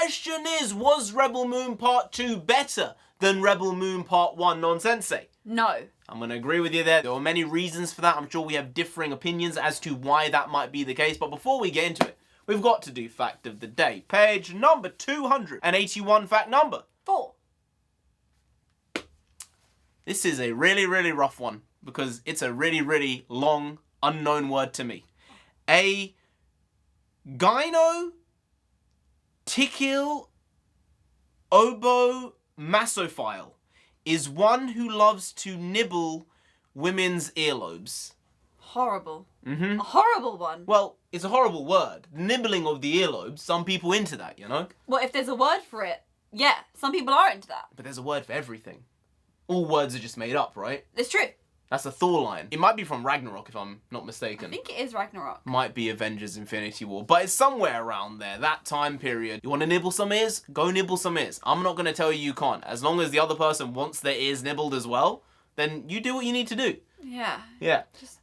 question is, was Rebel Moon Part 2 better than Rebel Moon Part 1 Nonsensei? No. I'm going to agree with you there. There were many reasons for that. I'm sure we have differing opinions as to why that might be the case. But before we get into it, we've got to do Fact of the Day. Page number 281, fact number 4. This is a really, really rough one because it's a really, really long, unknown word to me. A gynoticil obomasophile is one who loves to nibble women's earlobes. Horrible. Mm-hmm. A horrible one. Well, it's a horrible word. Nibbling of the earlobes, some people into that, you know? Well, if there's a word for it, yeah, some people are into that. But there's a word for everything. All words are just made up, right? It's true. That's a Thor line. It might be from Ragnarok, if I'm not mistaken. I think it is Ragnarok. Might be Avengers Infinity War, but it's somewhere around there, that time period. You want to nibble some ears? Go nibble some ears. I'm not going to tell you can't. As long as the other person wants their ears nibbled as well, then you do what you need to do. Yeah. Yeah. Just...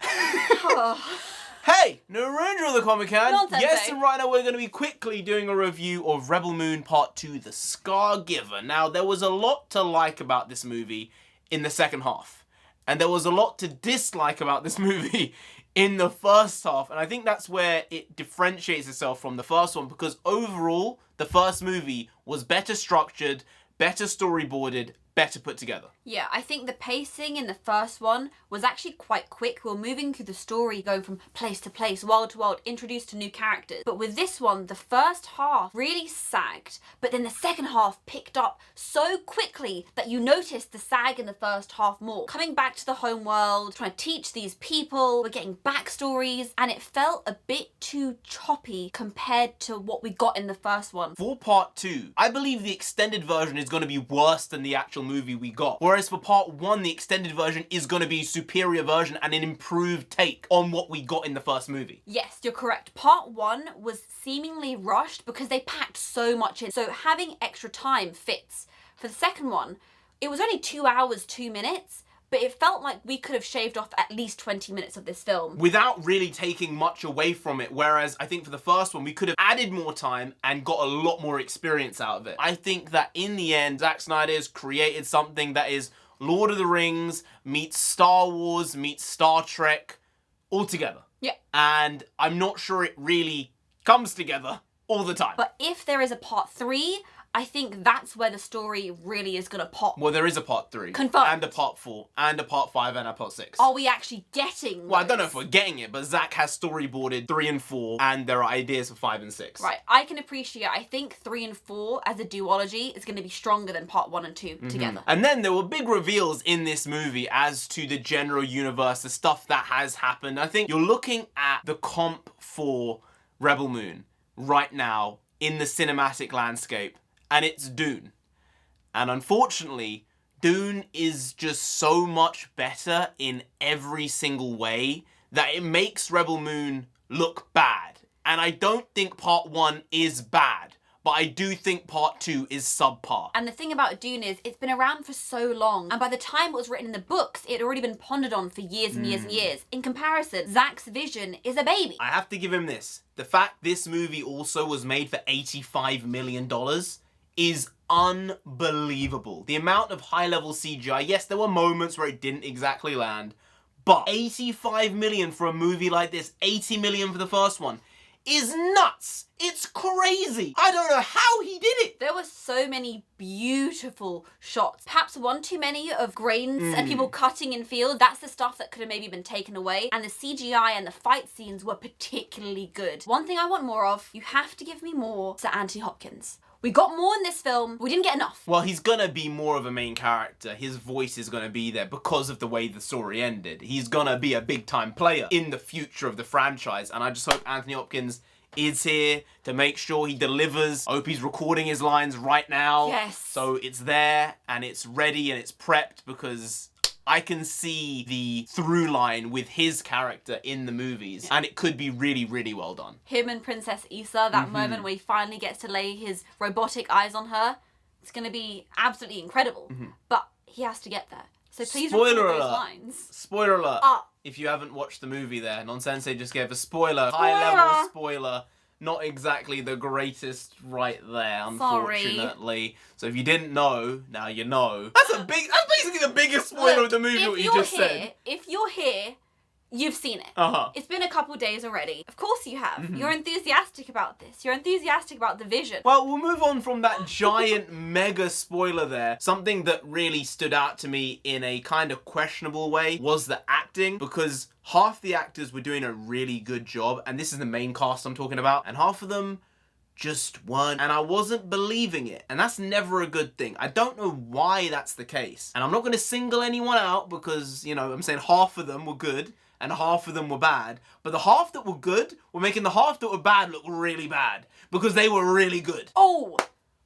oh. Hey, NarendraTheComic. Nonsense, Yes, eh? and right now we're going to be quickly doing a review of Rebel Moon Part 2, The Scargiver. Now, there was a lot to like about this movie in the second half. And there was a lot to dislike about this movie in the first half. And I think that's where it differentiates itself from the first one. Because overall, the first movie was better structured, better storyboarded, better put together. Yeah, I think the pacing in the first one was actually quite quick. We were moving through the story, going from place to place, world to world, introduced to new characters. But with this one, the first half really sagged, but then the second half picked up so quickly that you noticed the sag in the first half more. Coming back to the home world, trying to teach these people, we're getting backstories, and it felt a bit too choppy compared to what we got in the first one. For Part 2, I believe the extended version is going to be worse than the actual movie we got. Whereas for Part 1, the extended version is going to be a superior version and an improved take on what we got in the first movie. Yes, you're correct. Part 1 was seemingly rushed because they packed so much in. So having extra time fits. For the second one, it was only 2 hours, 2 minutes, but it felt like we could have shaved off at least 20 minutes of this film. Without really taking much away from it, whereas I think for the first one, we could have added more time and got a lot more experience out of it. I think that in the end, Zack Snyder's created something that is Lord of the Rings meets Star Wars meets Star Trek all together. Yeah. And I'm not sure it really comes together all the time. But if there is a Part 3, I think that's where the story really is gonna pop. Well, there is a Part 3. Confirmed. And a Part 4. And a Part 5 and a Part 6. Are we actually getting Well, I don't know those? if we're getting it, but Zack has storyboarded 3 and 4, and there are ideas for 5 and 6. Right, I can appreciate, I think 3 and 4 as a duology is going to be stronger than Part 1 and 2 together. And then there were big reveals in this movie as to the general universe, the stuff that has happened. I think you're looking at the comp for Rebel Moon right now in the cinematic landscape, and it's Dune. And unfortunately, Dune is just so much better in every single way that it makes Rebel Moon look bad. And I don't think Part 1 is bad, but I do think Part 2 is subpar. And the thing about Dune is, it's been around for so long, and by the time it was written in the books, it had already been pondered on for years and years and years. In comparison, Zack's vision is a baby. I have to give him this. The fact this movie also was made for $85 million is unbelievable. The amount of high-level CGI, yes, there were moments where it didn't exactly land, but 85 million for a movie like this, 80 million for the first one, is nuts. It's crazy. I don't know how he did it. There were so many beautiful shots. Perhaps one too many of grains and people cutting in field. That's the stuff that could have maybe been taken away. And the CGI and the fight scenes were particularly good. One thing I want more of, you have to give me more Sir Anthony Hopkins. We got more in this film. We didn't get enough. Well, he's gonna be more of a main character. His voice is gonna be there because of the way the story ended. He's gonna be a big-time player in the future of the franchise. And I just hope Anthony Hopkins is here to make sure he delivers. I hope he's recording his lines right now. Yes. So it's there and it's ready and it's prepped, because I can see the through line with his character in the movies, and it could be really, really well done. Him and Princess Issa, that moment where he finally gets to lay his robotic eyes on her, it's going to be absolutely incredible. But he has to get there. So please Spoiler record those alert. lines. Spoiler alert. Ah. If you haven't watched the movie there, Nonsensei just gave a spoiler. High level spoiler. not exactly the greatest right there, Sorry. unfortunately. So if you didn't know, now you know. That's basically the biggest spoiler of the movie, what you just said. If you're here, you've seen it. Uh-huh. It's been a couple days already. Of course you have. You're enthusiastic about this. You're enthusiastic about the vision. Well, we'll move on from that giant mega spoiler there. Something that really stood out to me in a kind of questionable way was the acting, because half the actors were doing a really good job, and this is the main cast I'm talking about, and half of them just weren't, and I wasn't believing it, and that's never a good thing. I don't know why that's the case, and I'm not going to single anyone out because, you know, I'm saying half of them were good and half of them were bad, but the half that were good were making the half that were bad look really bad because they were really good. Oh!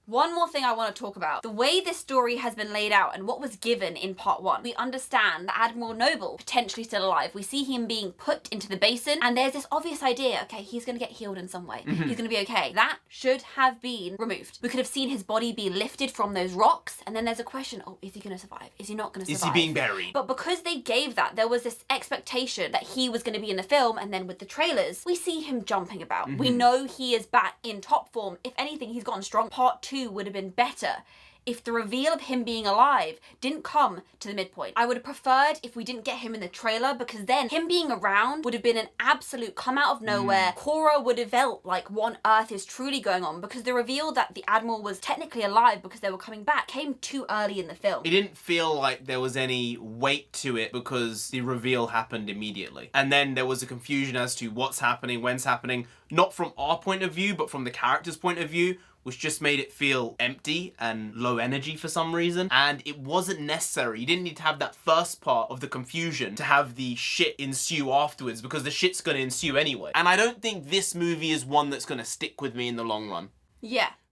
One more thing I want to talk about. The way this story has been laid out and what was given in part 1. We understand that Admiral Noble, potentially still alive, we see him being put into the basin, and there's this obvious idea, okay, he's going to get healed in some way. He's going to be okay. That should have been removed. We could have seen his body be lifted from those rocks, and then there's a question, oh, is he going to survive? Is he not going to survive? Is he being buried? But because they gave that, there was this expectation that he was going to be in the film, and then with the trailers, we see him jumping about. We know he is back in top form. If anything, he's gotten strong. Part 2 would have been better if the reveal of him being alive didn't come to the midpoint. I would have preferred if we didn't get him in the trailer, because then him being around would have been an absolute come out of nowhere. Korra would have felt like what on earth is truly going on, because the reveal that the Admiral was technically alive because they were coming back came too early in the film. It didn't feel like there was any weight to it because the reveal happened immediately. And then there was a confusion as to what's happening, when's happening, not from our point of view, but from the character's point of view, which just made it feel empty and low energy for some reason. And it wasn't necessary. You didn't need to have that first part of the confusion to have the shit ensue afterwards, because the shit's gonna ensue anyway. And I don't think this movie is one that's gonna stick with me in the long run. Yeah.